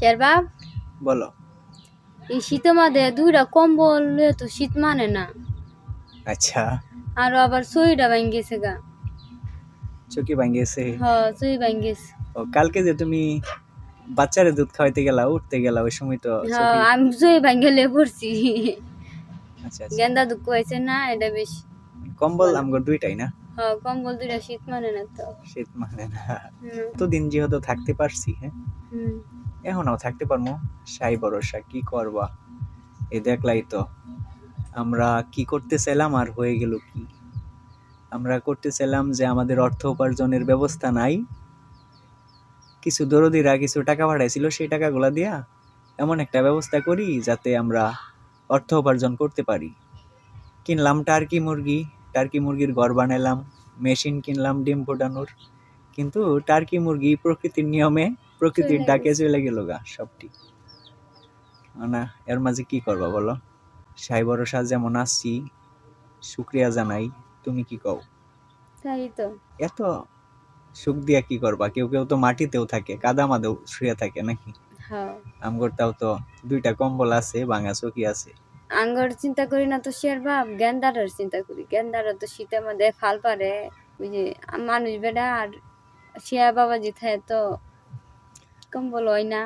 শেরবাব, বলো। এই শীতের মধ্যে দুইটা কম্বল লইয়া তো শীত মানে না। আচ্ছা, আর আবার সইটা ভাঙ্গি গেছে গা। চকি ভাঙ্গেছে। সই ভাঙ্গি গেছে। ও কালকে যে তুমি বাচ্চারে দুধ খাওয়াইতে গেলা, উঠতে গেলা, ওই সময় তো চকি। আমি সই ভাঙ্গে লয়ে পড়ছি। আচ্ছা আচ্ছা, গেন্দা দুঃখ হয়েছে না, এটা বেশ কম্বল আমগো দুইটাই না, কম্বল দুইটা শীত মানে না তো। শীত মানে না। হুম, তো দিন যেহেতু থাকতে পারছি, হ্যাঁ হুম। এখনও থাকতে পারবো। সাই ভরসা কি করবা, এ দেখলাই তো আমরা কি করতে চাইলাম আর হয়ে গেল কি। আমরা করতে চাইলাম যে আমাদের অর্থ উপার্জনের ব্যবস্থা নাই, কিছু দরদিরা কিছু টাকা পাঠাইছিল, সেই টাকাগুলা দিয়া এমন একটা ব্যবস্থা করি যাতে আমরা অর্থ উপার্জন করতে পারি। কিনলাম টার্কি মুরগি, টার্কি মুরগির ঘর বানাইলাম, মেশিন কিনলাম ডিম ফোটানোর, কিন্তু টার্কি মুরগি প্রকৃতির নিয়মে প্রকৃতির চইলা ডাকে গেছে। চলে গেল গা সবটি। না, এর মাঝে কি করবা বলো। সাই ভরসা যেমন আসছি, শুক্রিয়া জানাই। তুমি কি কও? তাই তো। এত সুখ দিয়া কি করবা? কেউ কেউ তো মাটিতেও থাকে, কাদা মাদেও শুয়ে থাকে নাকি। হ্যাঁ, আমগরটাও তো দুইটা কম্বল আছে, ভাঙা চকি আছে। আঙ্গর চিন্তা করি না তো শেরবাব, গেন্দাটার চিন্তা করি। গেন্দাটা তো শীতের মধ্যে ফাল পারে, ওই যে মানুষ বেড়া আর শিয়া বাবাজি থাকে তো কম্বল হয় না।